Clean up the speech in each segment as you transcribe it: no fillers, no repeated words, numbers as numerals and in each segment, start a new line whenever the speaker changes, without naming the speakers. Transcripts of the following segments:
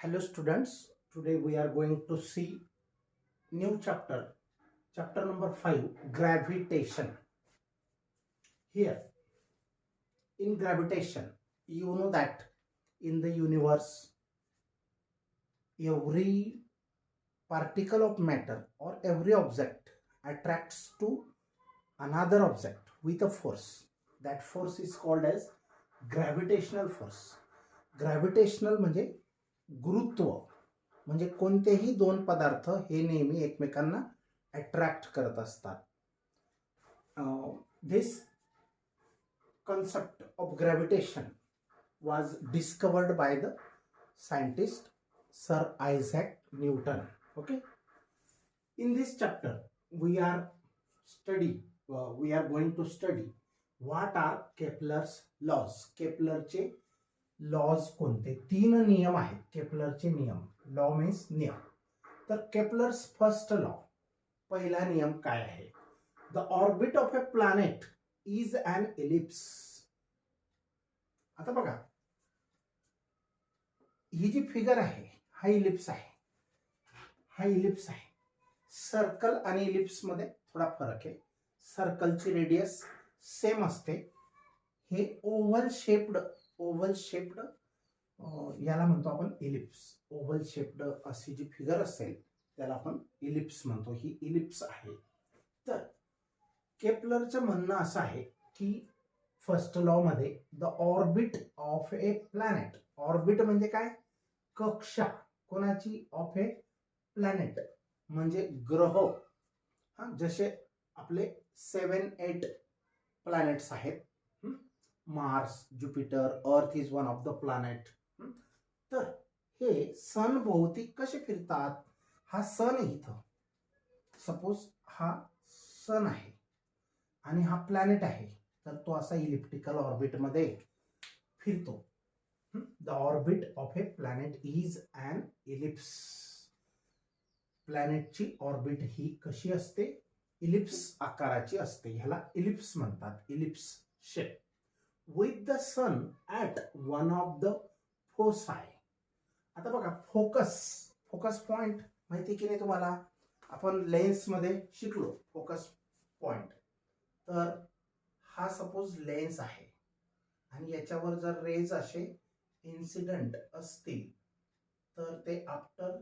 Hello students, today we are going to see new chapter number 5, gravitation. Here, in gravitation, you know that in the universe, every particle of matter or every object attracts to another object with a force. That force is called as gravitational force. Gravitational म्हणजे गुरुत्व, म्हणजे कोणतेही दोन पदार्थ हे नेहमी एकमेकांना attract करत असतात. दिस concept of gravitation was discovered by the scientist Sir Isaac Newton. Okay, in this chapter we are going to study what are Kepler's laws. केपलरचे लॉज कोणते? 3 नियम आहेत केपलरचे नियम. लॉ मीन्स नियम. तर केपलर्स फर्स्ट लॉ, पहिला नियम काय आहे? The orbit of a planet is an ellipse. आता बघा, ही जी फिगर आहे हा इलिप्स आहे, हा इलिप्स आहे. सर्कल आणि इलिप्स मध्ये थोडा फरक आहे. सर्कलची रेडियस सेम असते. हे ओव्हल शेप्ड याला म्हणतो आपण इलिप्स. ओव्हल शेप्ड अशी जी फिगर असेल त्याला आपण इलिप्स म्हणतो. ही इलिप्स आहे. तर केपलरचं म्हणणं असं आहे की फर्स्ट लॉ मध्ये the orbit of a planet. Orbit म्हणजे काय? कक्षा. कोणाची? ऑफ ए प्लॅनेट म्हणजे ग्रह. जसे आपले 7-8 प्लॅनेट्स आहेत. Mars, Jupiter, earth is one of the planet. तर हे सन भोवती कसे फिरतात? हा सन इथं, सपोज हा सन आहे आणि हा प्लॅनेट आहे, तर तो असा इलिप्टिकल ऑर्बिट मध्ये फिरतो. The orbit of a planet is an ellipse. प्लॅनेटची ऑर्बिट ही कशी असते? इलिप्स आकाराची असते. ह्याला इलिप्स म्हणतात, ellipse shape. with the sun at one of the foci. आता बघा, फोकस पॉइंट माहिती की नाही तुम्हाला? आपण लेन्स मध्ये शिकलो फोकस पॉइंट. तर हा सपोज लेन्स आहे आणि याच्यावर जर रेज असे इन्सिडेंट असतील तर ते after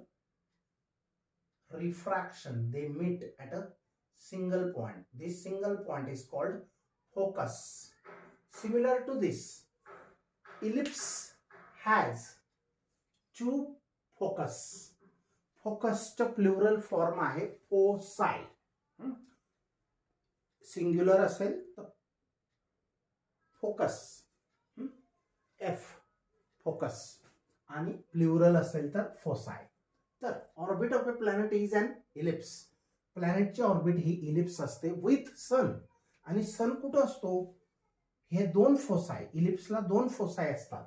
refraction they meet at a single point. This single point is called focus. Similar to this, ellipse has two focus. फोकसचं प्लुरल फॉर्म आहे फोसाय. सिंग्युलर असेल तर फोकस, एफ फोकस, आणि प्लुरल असेल तर फोसाय. तर orbit of a planet is an ellipse. प्लॅनेटची orbit ही इलिप्स असते विथ सन. आणि सन कुठं असतो? हे दोन फोसाय, इलिप्सला दोन फोसाय असतात,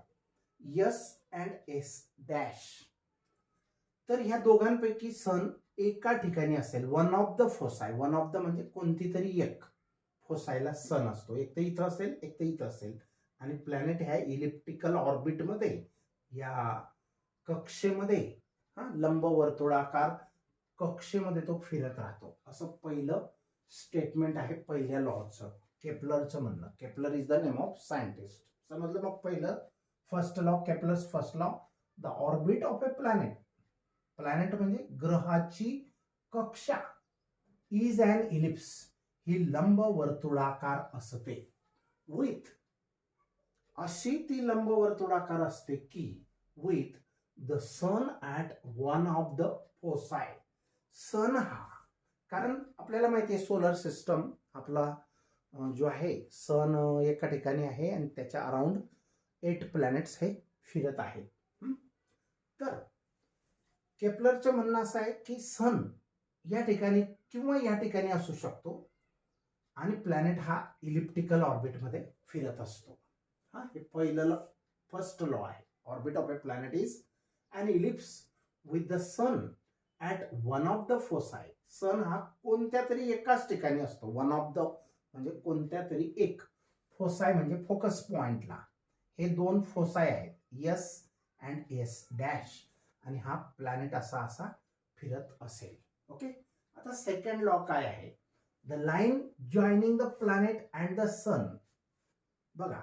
एस अँड एस डॅश. तर ह्या दोघांपैकी सन एका ठिकाणी असेल, one of the foci. One of the म्हणजे कोणती तरी एक फोसायला सन असतो. एक तर इथं असेल, एक तर इथं असेल. आणि प्लॅनेट ह्या इलिप्टिकल ऑर्बिट मध्ये, या कक्षेमध्ये, लंबवर्तुळाकार कक्षेमध्ये तो फिरत राहतो. असं पहिलं स्टेटमेंट आहे पहिल्या लॉचं, केपलरचं म्हणणं. Kepler is the name of scientist. समजलं? मग पहिलं first law, Kepler's first law. The orbit of a planet. Planet म्हणजे ग्रहाची कक्षा. Is an ellipse. ही लंब वर्तुळाकार असते. विथ, अशी ती लंब वर्तुळाकार असते की with the sun at one of the foci. Sun हा, कारण आपल्याला माहिती आहे सोलर सिस्टम आपला जो आहे, सन एका ठिकाणी आहे आणि त्याच्या अराउंड 8 प्लॅनेट्स हे फिरत आहेत. तर केपलरचं म्हणणं असं आहे की सन या ठिकाणी किंवा या ठिकाणी असू शकतो आणि प्लॅनेट हा इलिप्टिकल ऑर्बिटमध्ये फिरत असतो. हे पहिलं फर्स्ट लॉ आहे. Orbit of a planet is an ellipse with the sun at one of the foci. Sun हा कोणत्या तरी एकाच ठिकाणी असतो. वन ऑफ द म्हणजे कोणत्या तरी एक. फोसाय म्हणजे फोकस पॉइंटला. हे दोन फोसाय आहेत, एस अँड एस डॅश. आणि हा प्लॅनेट असा असा फिरत असेल. ओके. आता सेकंड लॉ काय आहे? The line joining the planet and the sun. बघा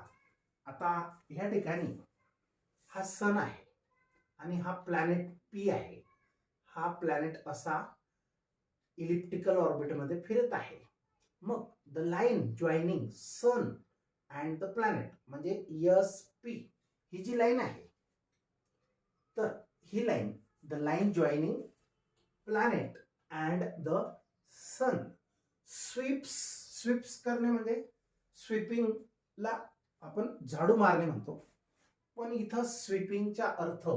आता ह्या ठिकाणी हा सन आहे आणि हा प्लॅनेट पी आहे. हा प्लॅनेट असा इलिप्टिकल ऑर्बिट मध्ये फिरत आहे. मग the line joining sun and the planet म्हणजे एस पी ही जी लाईन आहे, तर ही line the line joining planet and the sun sweeps करणे म्हणजे स्वीपिंगला आपण झाडू मारणे म्हणतो, पण इथं स्वीपिंगचा अर्थ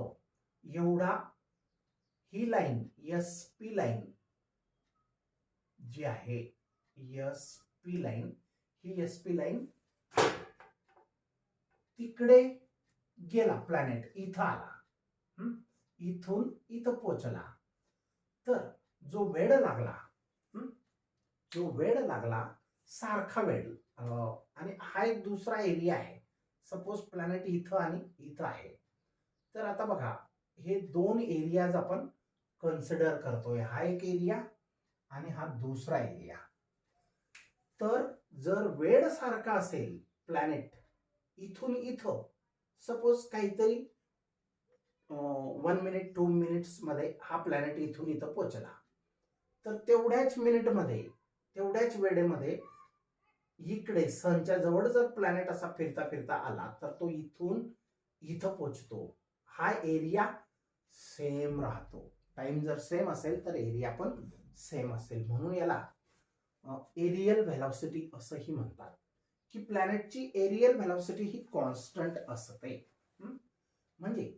एवढा ही लाईन एस पी लाईन जी आहे, एस पी लाईन, ही एस पी लाईन तिकडे गेला, प्लॅनेट इथं आला, इथून इथं पोचला, तर जो वेळ लागला सारखा वेळ, आणि हा एक दुसरा एरिया आहे. सपोज प्लॅनेट इथं आणि इथं आहे, तर आता बघा हे दोन एरियाज आपण कन्सिडर करतोय. हा एक एरिया आणि हा दुसरा एरिया. तर जर वेळ सारखा असेल प्लॅनेट इथून इथं, सपोज काहीतरी 1 मिनिट 2 मिनिट्स मध्ये हा प्लॅनेट इथून इथं पोहोचला, तर तेवढ्याच मिनिटमध्ये तेवढ्याच वेळेमध्ये इकडे सनच्या जवळ जर प्लॅनेट असा फिरता फिरता आला तर तो इथून इथं पोहोचतो. हा एरिया सेम राहतो. टाइम जर सेम असेल तर एरिया पण सेम असेल, म्हणून याला एरियल व्हेलॉसिटी असंही म्हणतात, की प्लॅनेटची एरियल व्हेलॉसिटी ही कॉन्स्टंट असते. म्हणजे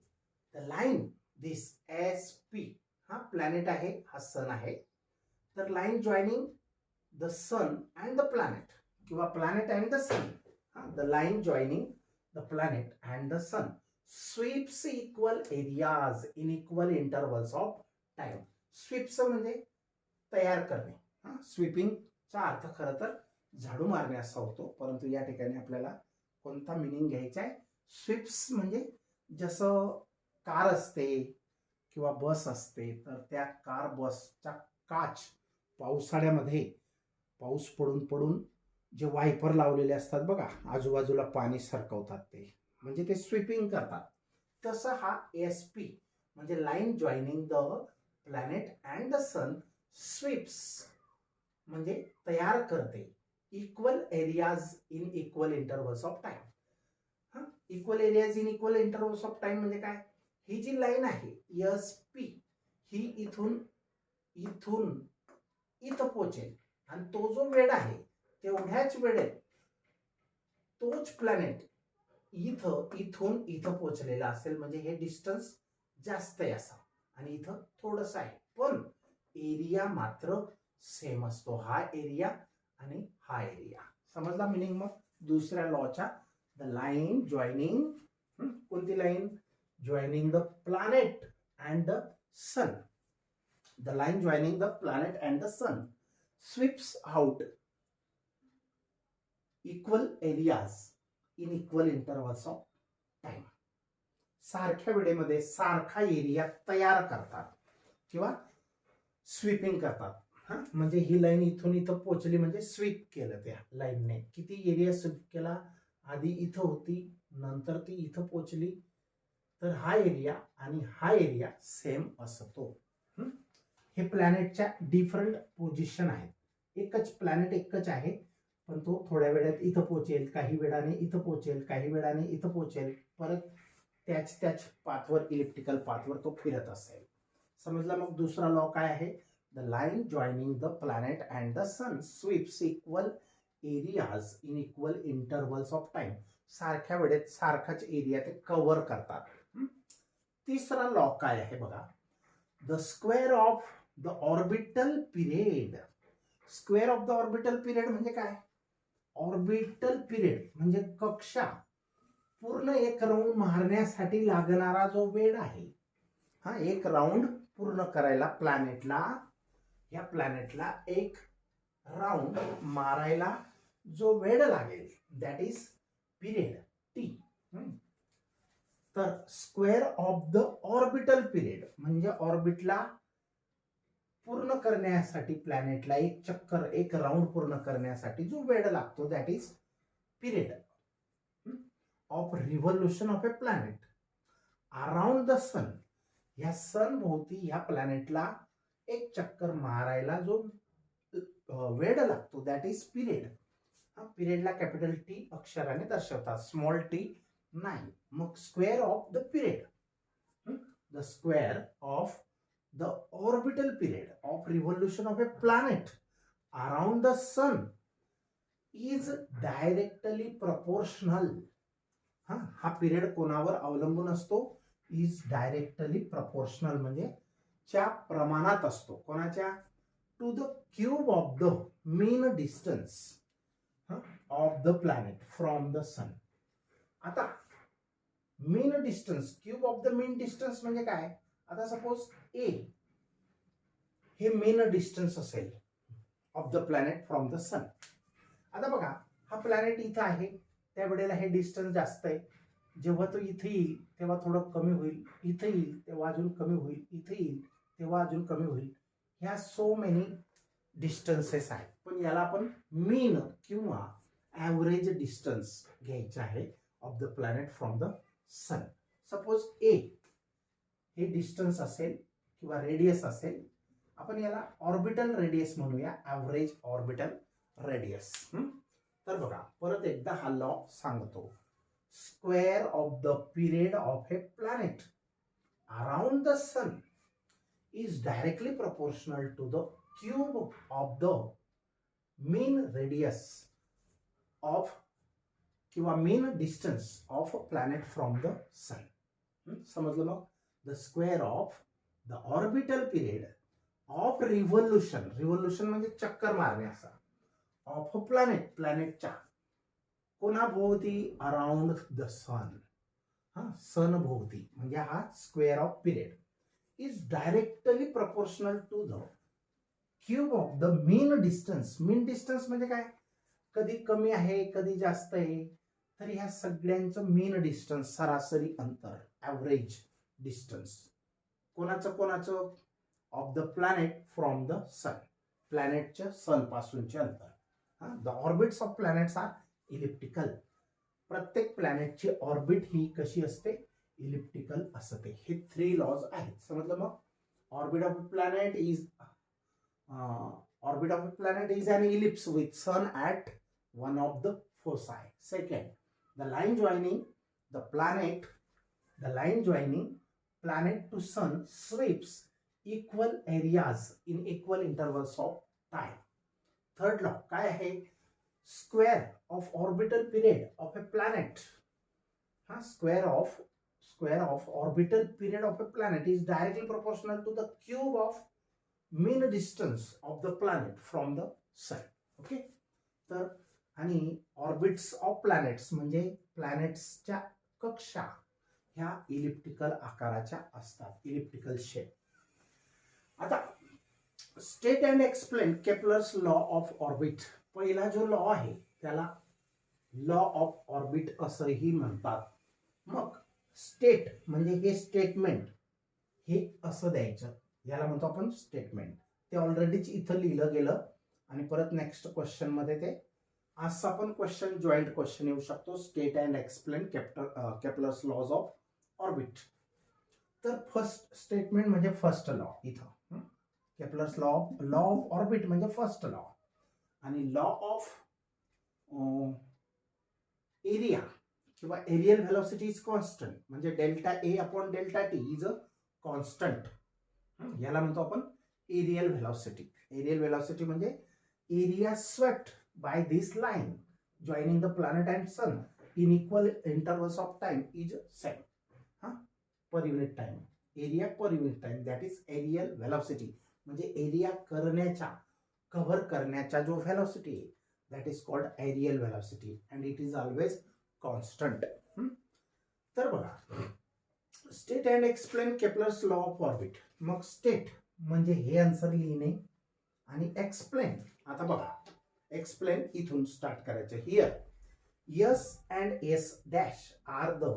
the line this S P, हा प्लॅनेट आहे, हा सन आहे, तर line joining the sun and the planet किंवा planet and the sun, the line joining the planet and the sun sweeps equal areas in equal intervals of time. Sweeps म्हणजे तयार करणे. स्वीपिंगचा अर्थ खरं तर झाडू मारणे असा होतो, परंतु या ठिकाणी आपल्याला कोणता मिनिंग घ्यायचा आहे? स्वीप्स म्हणजे जसं कार असते किंवा बस असते, तर त्या कार बसचा काच पावसाळ्यामध्ये पाऊस पडून पडून जे वायपर लावलेले असतात बघा, आजूबाजूला पाणी सरकवतात, ते म्हणजे ते स्वीपिंग करतात. तसं हा एस पी म्हणजे line joining the planet and the sun sweeps म्हणजे तयार करते equal areas in equal intervals of time. Equal areas in equal intervals of time म्हणजे काय? ही जी लाईन आहे एस पी ही इथून इथं पोहोचेल आणि तो जो वेळ आहे तेवढ्याच वेळेत तोच प्लॅनेट इथून इथं पोहोचलेला असेल, म्हणजे हे डिस्टन्स जास्त आहे असं, आणि इथं थोडस आहे, पण एरिया मात्र सेम असतो. हा एरिया आणि हा एरिया. समजला मिनिंग? मग दुसऱ्या लॉच्या द लाईन जॉईनिंग, कोणती line? Joining the planet and the sun. The line joining the planet and the sun sweeps out equal areas in equal intervals of time. सारख्या वेळेमध्ये सारखा एरिया तयार करतात किंवा स्वीपिंग करतात. म्हणजे ही लाईन इथून इथं पोहोचली म्हणजे स्वीप केलं त्या लाईनने. किती एरिया स्वीप केला? आधी इथं होती, नंतर ती इथं पोहोचली, तर हा एरिया आणि हा एरिया सेम असतो. हे प्लॅनेटच्या डिफरंट पोझिशन आहेत. एकच प्लॅनेट एकच आहे, पण तो थोड्या वेळात इथं पोहोचेल, काही वेळाने इथं पोहोचेल, काही वेळाने इथं पोहोचेल, परत त्याच पाथवर, इलिप्टिकल पाथवर तो फिरत असेल. समजला? मग दुसरा लॉ काय आहे? The line joining the planet and the sun sweeps equal areas in equal intervals of time. सारख्या वेळेत सारखाच एरिया ते कव्हर करतात. तिसरा लॉ काय आहे बघा? The square of the orbital period. Square of the orbital period म्हणजे काय? ऑर्बिटल पिरियड म्हणजे कक्षा पूर्ण एक राऊंड मारण्यासाठी लागणारा जो वेळ आहे, हा एक राऊंड पूर्ण करायला या प्लॅनेटला एक राऊंड मारायला जो वेळ लागेल, दॅट इज पिरियड टी. तर square of the orbital period म्हणजे ऑर्बिटला पूर्ण करण्यासाठी प्लॅनेटला एक चक्कर एक राऊंड पूर्ण करण्यासाठी जो वेळ लागतो that is period of revolution of a planet around the sun. या सन भोवती ह्या प्लॅनेटला एक चक्कर मारायला जो वेळ लागतो दॅट इज पिरियड. पिरियडला कॅपिटल टी अक्षराने दर्शवतात, स्मॉल टी नाही. मग square of the period, the square of the orbital period of revolution of a planet around the sun is directly proportional. हा पिरियड कोणावर अवलंबून असतो? इज डायरेक्टली प्रपोर्शनल म्हणजे च्या प्रमाणात असतो. कोणाच्या? To the cube of the mean distance of the planet from the sun. आता mean distance, cube of the mean distance म्हणजे काय? आता सपोज ए हे मेन डिस्टन्स असेल of the planet from the sun. आता बघा हा प्लॅनेट इथं आहे, त्यावेळेला हे डिस्टन्स जास्त आहे. जेव्हा तो इथे येईल तेव्हा थोडं कमी होईल, इथे येईल तेव्हा अजून कमी होईल, इथे येईल तेव्हा अजून कमी होईल. ह्या सो मेनी डिस्टन्सेस आहेत, पण याला आपण मीन किंवा ॲव्हरेज डिस्टन्स घ्यायचं आहे of the planet from the sun. Suppose A हे डिस्टन्स असेल किंवा रेडियस असेल, आपण याला ऑर्बिटल रेडियस म्हणूया, ॲव्हरेज ऑर्बिटल रेडियस. तर बघा परत एकदा हा लॉ सांगतो. Square of the period of a planet around the sun is directly proportional to the cube of the mean radius of किंवा mean distance of a planet from the sun. समजलं मग? The square of the orbital period of revolution, revolution म्हणजे चक्कर मारणे असा, of a planet, प्लॅनेटच्या कोणाभोवती? Around the sun. Sun भोवती म्हणजे हा square of period is directly proportional to the cube of the mean distance. Mean distance म्हणजे काय? कधी कमी आहे कधी जास्त आहे, तर ह्या सगळ्यांचं मीन डिस्टन्स, सरासरी अंतर, ॲव्हरेज डिस्टन्स कोणाचं कोणाचं? Of the planet from the sun, प्लॅनेटच्या सन पासूनचे अंतर. The orbits of planets are elliptical. प्रत्येक प्लॅनेटची ऑर्बिट ही कशी असते? इलिप्टिकल असते. हे 3 लॉज आहेत. समजलं मग? Orbit of a planet is an ellipse with sun at one of the foci. Second, the line joining planet to sun sweeps equal areas in equal intervals of time. Third law काय आहे? Square of orbital period of a planet. Square of orbital period of a planet is directly proportional to the cube of mean distance of the planet from the sun. Okay. तर आणि orbits of planets म्हणजे प्लॅनेट्सच्या कक्षा ह्या elliptical आकाराच्या असतात, elliptical shape. आता state and explain Kepler's law of orbit. पहिला जो लॉ आहे त्याला लॉ ऑफ ऑर्बिट असंही म्हणतात. मग स्टेट म्हणजे हे स्टेटमेंट, हे असं द्यायचं, याला म्हणतो आपण स्टेटमेंट. ते ऑलरेडीच इथं लिहिलं गेलं आणि परत नेक्स्ट क्वेश्चन मध्ये ते असा पण क्वेश्चन, जॉईंट क्वेश्चन येऊ शकतो. State and explain Kepler's laws of orbit. तर फर्स्ट स्टेटमेंट म्हणजे फर्स्ट लॉ. इथं केपलर्स लॉ ऑफ ऑर्बिट म्हणजे फर्स्ट लॉ. आणि लॉ ऑफ एरिया किंवा एरियल व्हेलॉसिटी इज कॉन्स्टंट म्हणजे delta A upon delta T is a constant. याला म्हणतो आपण एरियल व्हेलॉसिटी. एरियल व्हेलॉसिटी म्हणजे area swept by this line joining the planet and sun in equal intervals of time is same. Per unit time, area per unit time, that is areal velocity. म्हणजे area cover करण्याचा जो velocity आहे that is called areal velocity and it is always constant. तर बघा state and explain Kepler's law of orbit. मग state म्हणजे हे answer लिहिणे आणि एक्सप्लेन. आता बघा एक्सप्लेन इथून स्टार्ट करायचं. Here S and S dash are the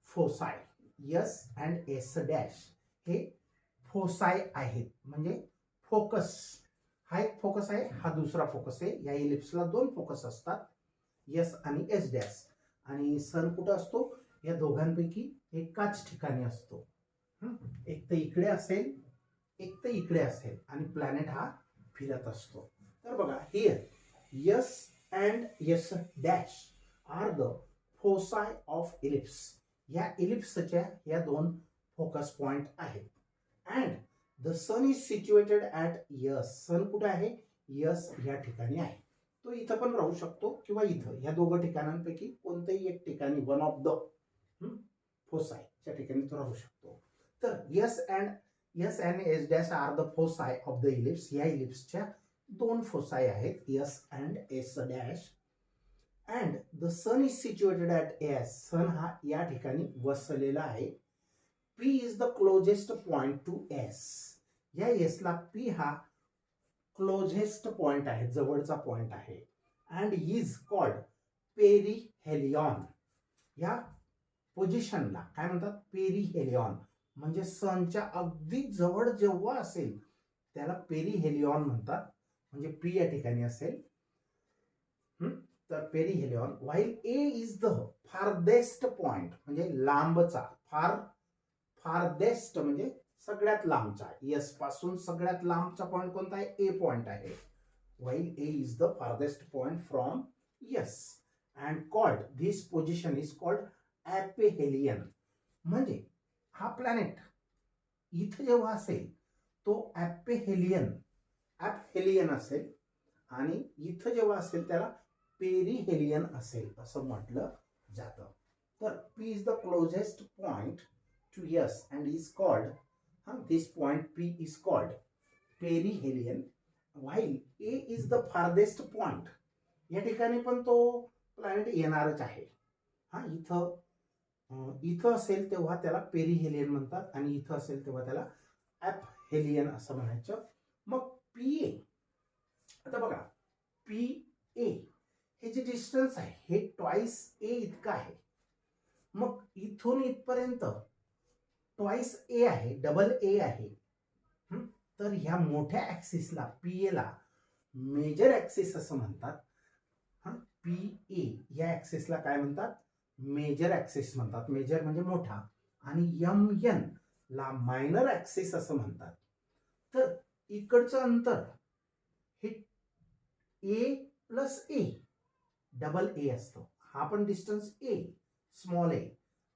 foci. S and S dash हे फोसाय आहेत, म्हणजे फोकस. हा एक फोकस आहे, हा दुसरा फोकस आहे. या इलिप्सला दोन फोकस असतात, एस आणि एस डॅश. आणि सन कुठं असतो? या दोघांपैकी एकाच ठिकाणी असतो. एक तर इकडे असेल, एक तर इकडे असेल, आणि प्लॅनेट हा फिरत असतो. तर बघा, here S and S dash are the foci of ellipse. या इलिप्सच्या या दोन फोकस पॉइंट आहेत. And the sun is situated at S. Sun कुठे आहे? यस या ठिकाणी आहे. तो इथं पण राहू शकतो किंवा इथं, या दोघं ठिकाणांपैकी कोणत्याही एक ठिकाणी, वन ऑफ द फोसायच्या ठिकाणी तो राहू शकतो. तर S and S dash are the foci of the ellipse. या इलिप्सच्या दोन फोसाय आहेत, S and S dash. And the sun is situated at S. Sun हा या ठिकाणी वसलेला आहे. P is the closest point to S. या एसला पी हा क्लोजेस्ट पॉइंट आहे, जवळचा पॉइंट आहे. And is called perihelion. या पोझिशनला काय म्हणतात? पेरिहेलियॉन. म्हणजे सनच्या अगदी जवळ जेव्हा असेल त्याला पेरिहेलियॉन म्हणतात. म्हणजे पी या ठिकाणी असेल तर perihelion. While A is the farthest point, म्हणजे लांबचा. फारदेस्ट म्हणजे सगळ्यात लांबचा. एस पासून सगळ्यात लांबचा पॉइंट कोणता आहे? ए पॉइंट आहे. While A is the farthest point from S. And called, this position is called aphelion. म्हणजे हा प्लॅनेट इथं जेव्हा असेल तो ॲपेहेलियन असेल, आणि इथं जेव्हा असेल त्याला पेरिहेलियन असेल असं म्हटलं जातं. तर P is the closest point to S and is called, this point P is called perihelion, while A is the farthest point. या ठिकाणी पण तो प्लॅनेट येणारच आहे. इथं असेल तेव्हा त्याला पेरिहेलियन म्हणतात, आणि इथं असेल तेव्हा त्याला ॲपहेलियन असं म्हणायचं. मग पी ए, आता बघा, पी ए हे जे डिस्टन्स आहे हे ट्वाइस ए इतकं आहे. मग इथून इथपर्यंत ट्वाइस ए आहे, डबल ए आहे. तर ह्या मोठ्या ऍक्सिसला, पी ए ला मेजर ऍक्सिस असं म्हणतात. पी ए या ऍक्सिसला काय म्हणतात? मेजर ऍक्सिस म्हणतात. मेजर म्हणजे मोठा. आणि एम एन ला मायनर ऍक्सिस असं म्हणतात. तर इकडचं अंतर हे ए प्लस ए, डबल ए असतो. हा पण डिस्टन्स ए, स्मॉल ए,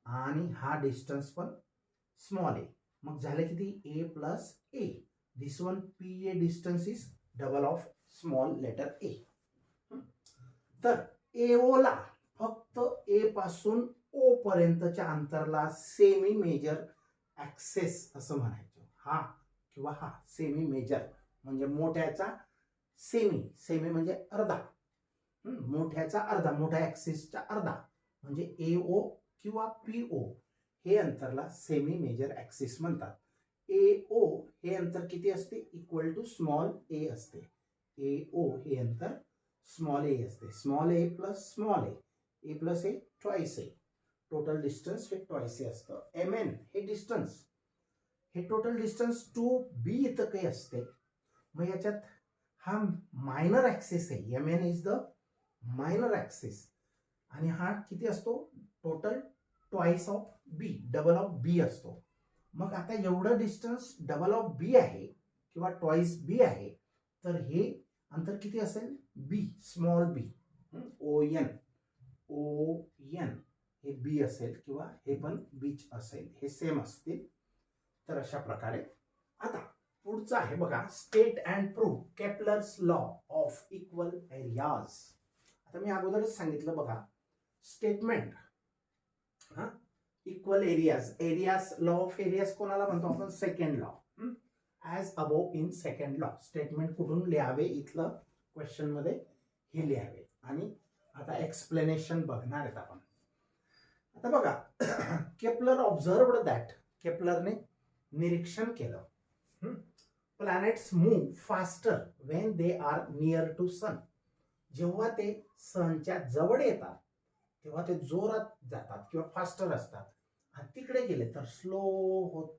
आणि हा डिस्टन्स पण स्मॉल ए. मग झालं किती? A plus A. This one P A distance is double of small letter A. तर एओ ला फक्त ए पासून ओ पर्यंतच्या अंतरला सेमी मेजर ऍक्सेस असं म्हणायचं. हा किंवा हा सेमी मेजर म्हणजे मोठ्याचा सेमी म्हणजे अर्धा. मोठ्याचा अर्धा, मोठ्या ऍक्सिसचा अर्धा म्हणजे एओ किंवा पीओ हे अंतरला सेमी मेजर ऍक्सिस म्हणतात. एओ हे अंतर किती असते? इक्वल टू स्मॉल ए असते. एओ हे अंतर स्मॉल ए असते. Small A plus small A plus A twice A. Total distance हे ट्वाइस ए असतं. एम एन हे डिस्टन्स, हे टोटल डिस्टन्स टू बी इथं काही असते. मग याच्यात हा मायनर ऍक्सिस आहे. M N is the minor axis, आणि हा किती असतो? Total twice of B, double of B असतो. मग आता एवढं डिस्टन्स डबल ऑफ बी आहे किंवा ट्वाइस बी आहे, तर हे अंतर किती असेल? बी, स्मॉल बी. ओ एन हे बी असेल किंवा हे पण बीच असेल, हे सेम असतील. तर अशा प्रकारे. आता पुढचं आहे बघा, state and prove Kepler's law of equal areas. आता मी अगोदरच सांगितलं बघा, statement equal areas law of areas कोणाला म्हणतो आपण? Second law. As above in second law. Statement कुठून लिहावे? इथलं क्वेश्चन मध्ये हे लिहावे. आणि आता एक्सप्लेनेशन बघणार आहेत आपण. आता बघा, केपलर ऑब्झर्वड दॅट, केपलरने निरीक्षण केलं, planets move faster when they are near to sun. जेव्हा ते सनच्या जवळ येतात तेव्हा ते जोरात जातात किंवा फास्टर असतात, तिकडे गेले तर स्लो होत,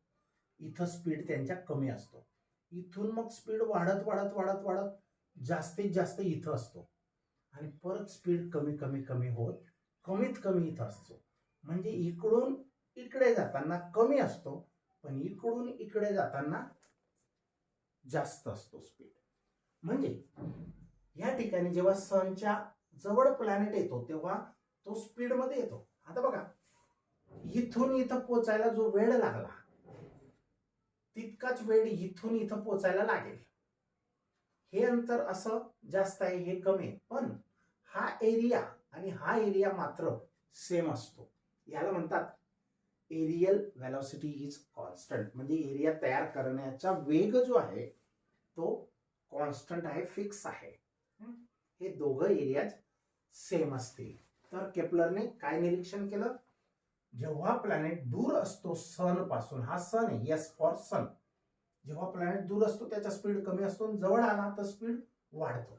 इथं स्पीड त्यांच्या कमी असतो. इथून मग स्पीड वाढत वाढत वाढत वाढत जास्तीत जास्त इथं असतो आणि परत स्पीड कमी कमी कमी होत कमीत कमी इथं असतो. म्हणजे इकडून इकडे जाताना कमी असतो, पण इकडून इकडे जाताना जास्त असतो स्पीड. म्हणजे या ठिकाणी जेव्हा सनच्या जवळ प्लॅनेट येतो तेव्हा तो स्पीड मध्ये येतो. आता बघा, इथून इथं पोचायला जो वेळ लागला तितकाच वेळ इथून इथं पोचायला लागेल. हे अंतर असं जास्त आहे, हे कमी आहे, पण हा एरिया आणि हा एरिया मात्र सेम असतो. याला म्हणतात एरियल व्हेलॉसिटी इज कॉन्स्टंट. म्हणजे एरिया तयार करण्याचा वेग जो आहे तो कॉन्स्टंट आहे, फिक्स आहे. हे दोघं एरियाज सेम असतील. तर केप्लरने काय निरीक्षण केलं, जेव्हा प्लॅनेट दूर असतो सन पासून, हा सन आहे, यस फॉर सन, जेव्हा प्लॅनेट दूर असतो त्याचा स्पीड कमी असतो, जवळ आला तर स्पीड वाढतो.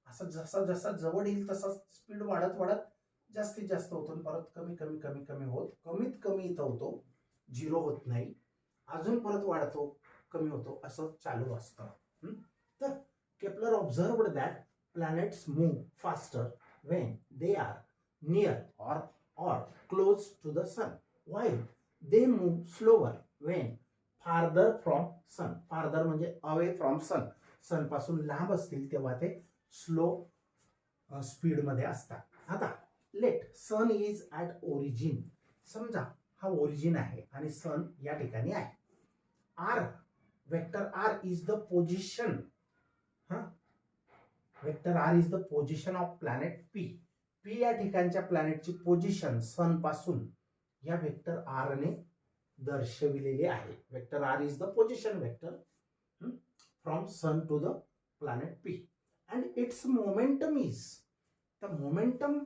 असं जसा जसा जवळ येईल तसा स्पीड वाढत वाढत जास्तीत जास्त होतो, परत कमी कमी कमी कमी होत कमीत कमी इथं होतो, झिरो होत नाही, अजून परत वाढतो, कमी होतो, असं चालू असतं. तर Kepler observed that planets move faster when they are near or close to the sun, while they move slower when farther from sun. farther म्हणजे away from sun, सन पासून लांब असतील तेव्हा ते स्लो स्पीड मध्ये असतात. आता let sun is at origin. समजा हा ओरिजिन आहे आणि सन या ठिकाणी आहे. R, vector R is the position, vector R is the position of planet P. P या ठिकाणच्या प्लॅनेटची पोझिशन सन पासून या वेक्टर आर ने दर्शविलेली आहे. Vector R is the position vector from sun to the planet P and its momentum is, the momentum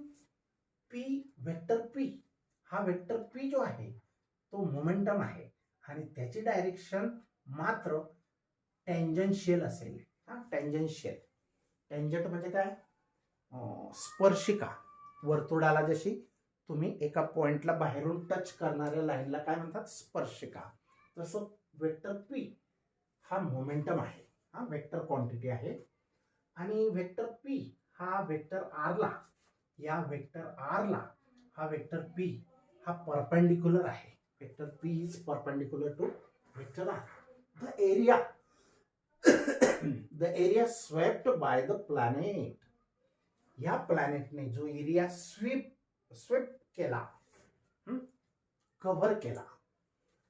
P, vector P, हा vector P जो आहे तो मोमेंटम आहे आणि त्याची डायरेक्शन मात्र टेंजन्शियल असेल. टेंजन्शियल, टेंजंट म्हणजे काय, स्पर्शिका. वर्तुळाला जशी तुम्ही एका पॉइंटला बाहेरून टच करणाऱ्या लाईनला काय म्हणतात, स्पर्शिका. तसं वेक्टर पी हा मोमेंटम आहे, हा वेक्टर क्वांटिटी आहे. आणि वेक्टर पी हा वेक्टर आरला, या वेक्टर आरला हा वेक्टर पी हा परपेंडिक्युलर आहे. Vector P is perpendicular to vector R. The area swept by the planet, या प्लॅनेटने जो एरिया स्वीप केला, कव्हर केला,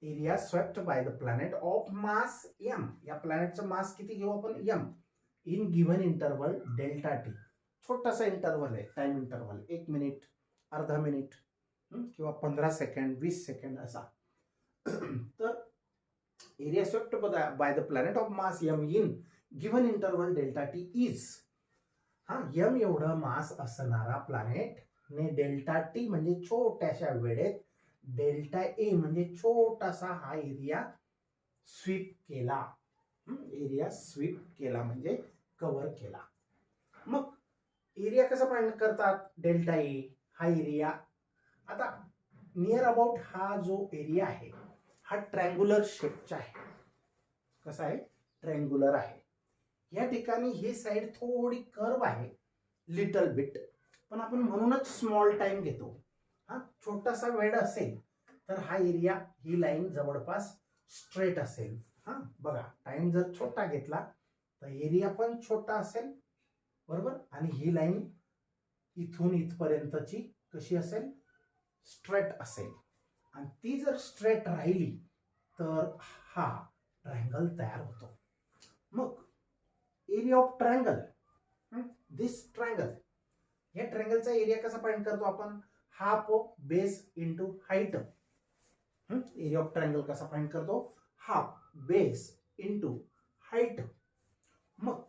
area swept by the planet of mass M. या प्लॅनेटचं मास किती घेऊ आपण, M, in given interval delta T. छोटासा इंटरवल आहे, टाइम इंटरवल, 1 मिनिट, अर्धा मिनिट किंवा 15 सेकंड, 20 सेकंड असा. तर area swept by the planet of mass M in given interval delta T is, M एवढं मास असणारा प्लॅनेट ने डेल्टा टी म्हणजे छोट्याशा वेळेत डेल्टा ए म्हणजे छोटासा हा एरिया स्वीप केला. एरिया स्वीप केला म्हणजे कव्हर केला. मग एरिया कसा फाइंड करतात, डेल्टा ए हा एरिया. आता नियर अबाउट हा जो एरिया आहे हा ट्रँग्युलर शेपचा आहे. कसा आहे, ट्रँग्युलर आहे. या ठिकाणी ही साइड थोडी कर्व आहे, लिटल बिट, पण आपण म्हणूनच स्मॉल टाइम घेतो. छोटासा वेळ असेल तर हा एरिया, ही लाईन जवळपास स्ट्रेट असेल. बघा, टाइम जर छोटा घेतला तर एरिया पण छोटा असेल, बरोबर, आणि ही लाईन इथून इथपर्यंतची कशी असेल, स्ट्रेट असेल. आणि ती जर स्ट्रेट राहिली तर हा ट्रायंगल तयार होतो. मग area of triangle, this triangle, या ट्रायंगलचा एरिया कसा फाइंड करतो आपण, half base into height. Area of triangle कसा फाइंड करतो, हाफ बेस इंटू हाईट. मग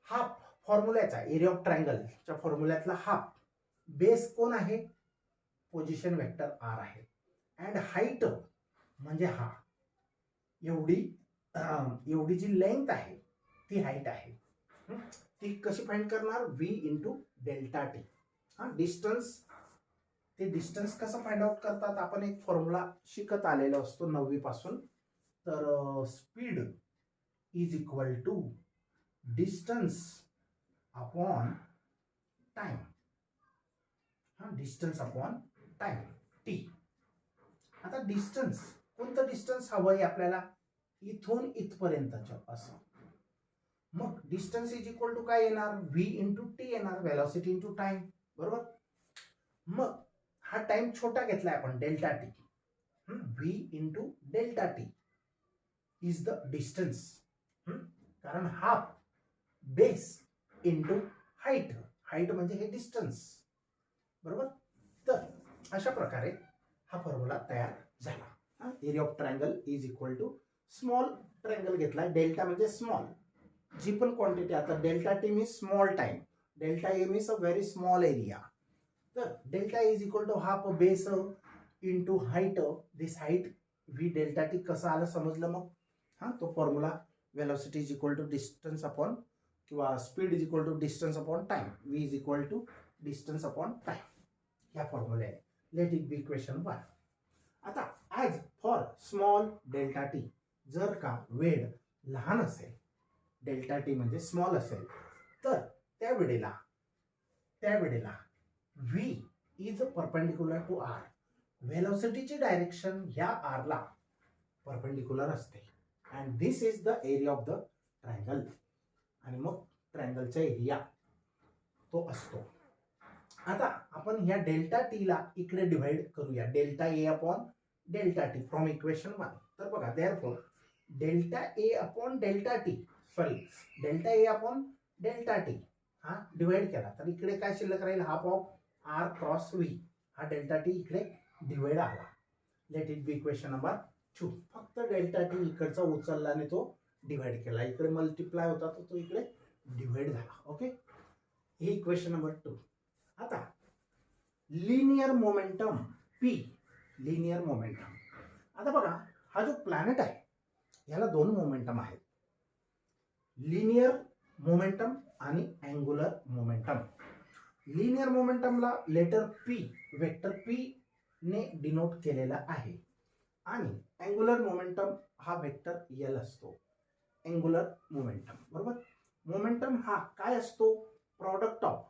हाफ फॉर्म्युल्याचा, एरिया ऑफ ट्रायंगलच्या फॉर्म्युल्यातला हाफ, बेस कोण आहे, पोझिशन वेक्टर आर आहे, अँड हाईट म्हणजे हा, एवढी जी लेंथ आहे ती हाईट आहे. ती कशी फाइंड करणार, V into delta T. Distance ते डिस्टन्स कसं फाइंड आउट करतात, आपण एक फॉर्म्युला शिकत आलेलो असतो 9वी पासून. तर speed is equal to distance upon time. हा, डिस्टन्स अपॉन टाइम टी. आता डिस्टन्स, कोणतं डिस्टन्स हवं आहे आपल्याला, इथून इथपर्यंतचं असं. मग डिस्टन्स इज इक्वल टू काय येणार, व्ही इंटू टी येणार, वेलॉसिटी इंटू टाइम, बरोबर. मग हा टाइम छोटा घेतलाय आपण, delta T. V into delta T is the distance. कारण half base into height, height म्हणजे हे डिस्टन्स, बरोबर. तर अशा प्रकारे हा फॉर्म्युला तयार झाला. Area of triangle is equal to small triangle घेतलाय, डेल्टा म्हणजे स्मॉल, जी पण क्वांटिटी, आता delta T means small time, delta A means a very small area. तर delta is equal to half base into height, this height V delta T. कसं आलं समजलं मग. हा, तो formula velocity is equal to distance upon, किंवा speed is equal to distance upon time, V is equal to distance upon time. ह्या formula आहे. Let it be equation 1. आता as for small delta T, जर का वेळ लहान असेल, delta T म्हणजे स्मॉल असेल, तर त्यावेळेला V is perpendicular to R. वेलोसिटीची डायरेक्शन ह्या आरला परपेंडिक्युलर असते. And this is the area of the triangle. आणि मग ट्रायंगलचा एरिया तो असतो. आता आपण ह्या डेल्टा टी ला इकडे डिवाइड करूया, delta A upon delta T from equation 1. तर बघा, therefore delta A upon delta T, sorry, delta A upon delta T हा डिवाइड केला, तर इकडे काय शिल्लक राहील, half of R cross V. हा डेल्टा टी इकडे डिवाइड आला. Let it be equation number 2. फक्त डेल्टा टी इकडचा उचलला आणि तो डिवाइड केला, इकडे मल्टिप्लाय होता तर तो इकडे डिवाइड झाला. ओके, ही इक्वेशन नंबर 2. आता linear momentum P, linear momentum. आता बघा, हा जो प्लॅनेट आहे याला दोन मोमेंटम आहेत, लिनियर मोमेंटम आणि अँगुलर मोमेंटम. लिनियर मोमेंटमला लेटर पी, वेक्टर पी ने डिनोट केलेला आहे, आणि अँगुलर मोमेंटम हा वेक्टर एल असतो. अँगुलर मोमेंटम, बरोबर. मोमेंटम हा काय असतो, प्रॉडक्ट ऑफ,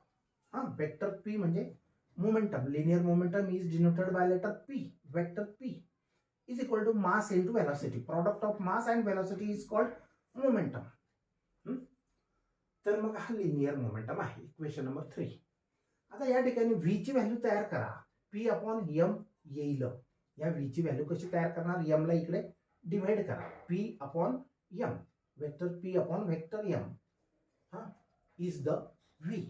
वेक्टर पी म्हणजे momentum. Linear momentum is denoted by letter P, vector P is equal to mass into velocity. Product of mass and velocity is called momentum. तर मग हा linear momentum आहे, equation number 3. आता या ठिकाणी V ची value तयार करा, पी अपॉन एम येईल. या व्ही ची व्हॅल्यू कशी तयार करणार, एम ला इकडे डिवाइड करा, P upon M, vector P upon vector M is the V.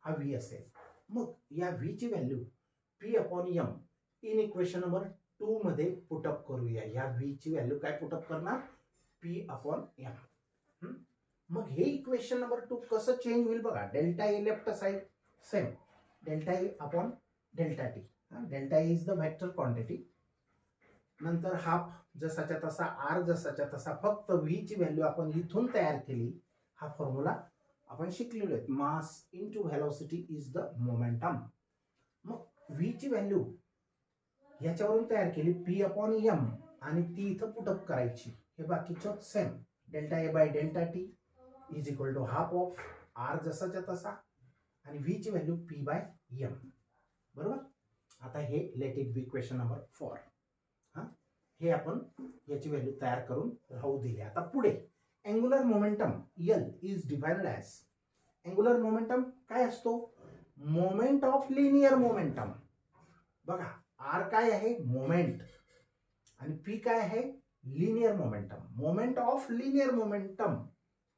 हा व्ही असेल. मग या व्ही ची value P upon M in equation number 2 मध्ये पुटअप करूया. या व्ही ची व्हॅल्यू काय पुटअप करणार, पी अपॉन एम. मग हे इक्वेशन नंबर 2 कसं चेंज होईल बघा, delta A left side same, delta A upon delta T. Delta A is the vector quantity, नंतर हाफ जसाच्या तसा, आर जसाच्या तसा, फक्त व्ही ची व्हॅल्यू आपण इथून तयार केली. हा फॉर्म्युला आपण शिकलेलो आहे, mass into velocity is the momentum. मग व्ही ची व्हॅल्यू याच्यावरून तयार केली, पी अपॉन एम, आणि ती इथं पुटअप करायची. हे बाकीचं same, delta A by delta T is equal to half of R जसाच्या तसा, आणि व्ही ची व्हॅल्यू पी बाय एम, बरोबर. आता हे late it be equation number 4. हे आपण याची व्हॅल्यू तयार करून राहू दिली. आता पुढे angular momentum L is defined as, angular momentum काय असतो, मोमेंट ऑफ लिनियर मोमेंटम. बघा, आर काय आहे, मोमेंट, आणि पी काय आहे, linear momentum. Moment of linear momentum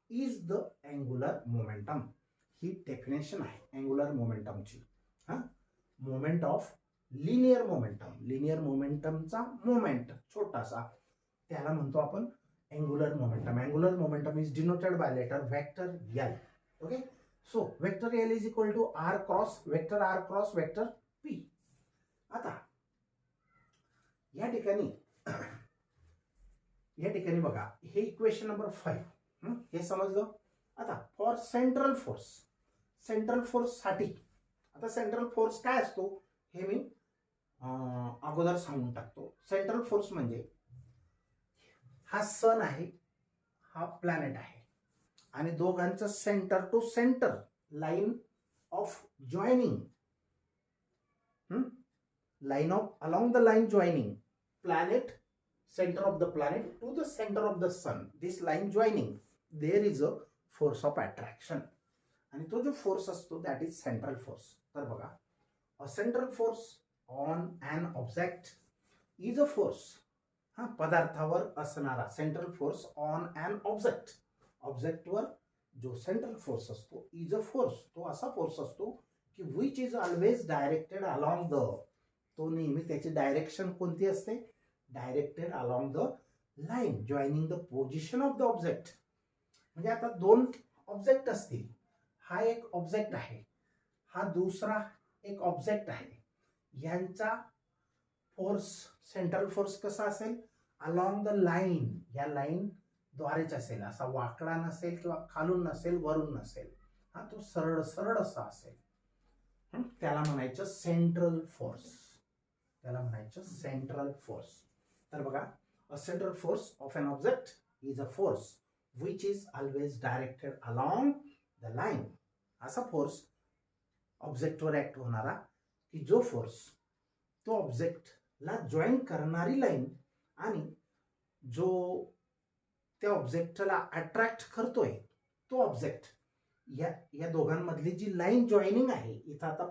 is the angular momentum. ही डेफिनेशन आहे अँगुलर मोमेंटमची. Moment of linear momentum, linear मोमेंटमचा मोमेंट छोटासा, त्याला म्हणतो आपण angular momentum. Angular momentum is denoted by letter vector L. Okay, so vector L is equal to R cross vector P. आता या ठिकाणी बघा, हे इक्वेशन नंबर 5, हे समजलं. आता फॉर सेंट्रल फोर्स साठी, आता सेंट्रल फोर्स काय असतो हे मी अगोदर सांगून टाकतो. सेंट्रल फोर्स म्हणजे हा सन आहे, हा प्लॅनेट आहे आणि दोघांचं centre to centre line of joining, line of along the line joining planet, center of the planet to the center of the sun, this line joining, there is a force of attraction. आणि तो जो force असतो that is central force. तर बघा, a central force on an object is a force. हा पदार्थावर असणारा central force on an object, ऑब्जेक्टवर जो सेंट्रल फोर्स असतो इज अ फोर्स, तो असा फोर्स असतो की which is always directed along the, तो नेहमी त्याची डायरेक्शन कोणती असते, directed along the line joining the position of the object. म्हणजे आता दोन ऑब्जेक्ट असतील, हा एक ऑब्जेक्ट आहे, हा दुसरा एक ऑब्जेक्ट आहे, यांचा फोर्स सेंट्रल फोर्स कसा असेल, अलॉंग द लाईन, या लाईन द्वारेच असेल, असा वाकडा नसेल किंवा खालून नसेल वरून नसेल, हा तो सरळ सरळ असा असेल. त्याला म्हणायचं सेंट्रल फोर्स, त्याला म्हणायचं सेंट्रल फोर्स. तर बघा, a central force of an object is a force which is always directed along the line. असा फोर्स ऑब्जेक्टवर ऍक्ट होणारा की जो फोर्स तो ऑब्जेक्टला जॉईन करणारी लाईन आणि जो त्या ऑब्जेक्टला अट्रॅक्ट करतोय तो ऑब्जेक्ट, या दोघांमधली जी लाईन जॉईनिंग आहे, इथं आता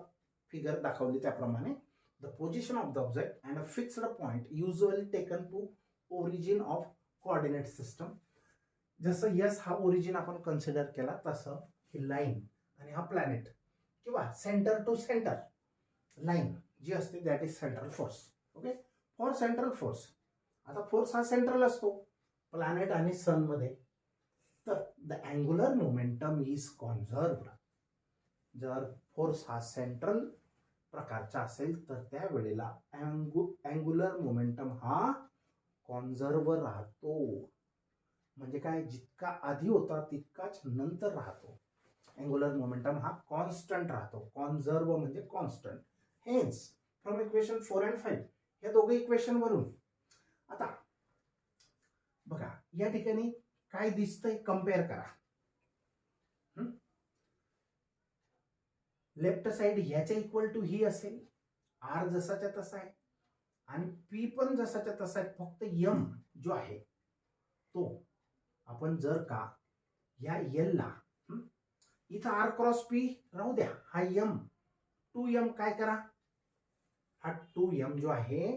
फिगर दाखवली त्याप्रमाणे, the position of the object and a fixed point usually taken to origin of coordinate system. जसं यस हा ओरिजिन आपण कन्सिडर केला, तसं ही लाईन आणि हा प्लॅनेट किंवा सेंटर टू सेंटर लाईन जी असते that is central force. Okay, for central force, आता फोर्स हा सेंट्रल असतो प्लॅनेट आणि सन मध्ये, तर the angular momentum is conserved. जर फोर्स हा सेंट्रल प्रकारचा असेल तर त्यावेळेला अँग्युलर मोमेंटम हा कॉन्झर्व राहतो. म्हणजे काय, जितका आधी होता तितकाच नंतर राहतो. अँग्युलर मोमेंटम हा कॉन्स्टंट राहतो. कॉन्झर्व म्हणजे constant. Hence from equation 4 and 5 या दोघे इक्वेशन वरून आता बघा, या ठिकाणी काय दिसतंय कम्पेअर करा. लेफ्ट साइड ह्याच्या इक्वल टू ही असेल, आर जसाच्या तसा आहे आणि पी पण जसाच्या तसा आहे, फक्त एम जो आहे तो आपण जर का या एल ला इथं आर क्रॉस पी राहू द्या, हा एम 2m काय करा, हा 2m जो आहे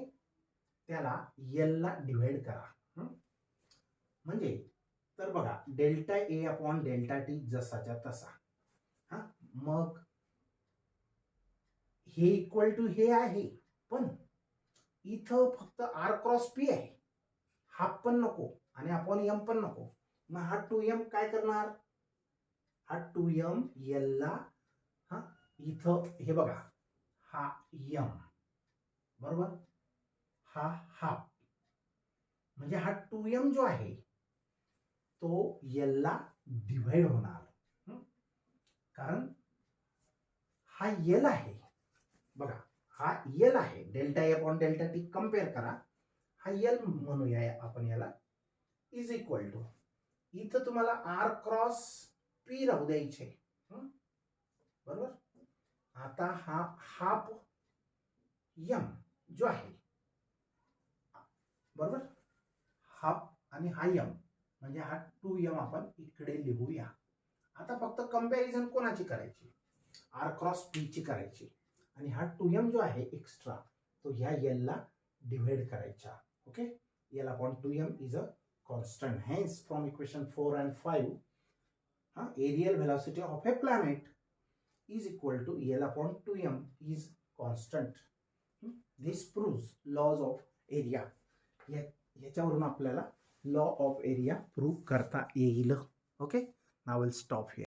त्याला एल ला डिवाइड करा. म्हणजे तर बघा, delta A upon delta T जसाच्या तसा. हा मग हे इक्वल टू हे आहे, पण इथं फक्त आर क्रॉस पी आहे, हाफ पण नको आणि अपॉन एम पण नको. मग हा 2m काय करणार, हा 2m एल ला, हा इथं हे बघा, हा m बरोबर, हा हाफ, म्हणजे हा 2m जो आहे तो एल ला डिवाइड होणार. कारण हा एल आहे बघा, हा एल आहे, delta A upon delta T compare करा, हा एल म्हणूया आपण याला, इज इक्वल टू, इथं तुम्हाला आर क्रॉस पी राहू द्यायचे बरोबर. आता हा हाफ एम जो आहे बरोबर, हाफ आणि हा एम म्हणजे हा 2m आपण इकडे लिहूया. आता फक्त कंपॅरिझन कोणाची करायची, आर क्रॉस पी ची करायची आणि हा 2m जो आहे एक्स्ट्रा तो ह्या एल ला डिवाइड करायचा. Okay, L upon 2m is a constant. Hence from equation 4 and 5 aerial velocity of a planet is equal to L upon 2m is constant. This proves laws of area. याच्यावरून आपल्याला law of area prove करता येईल. Okay, now will stop here.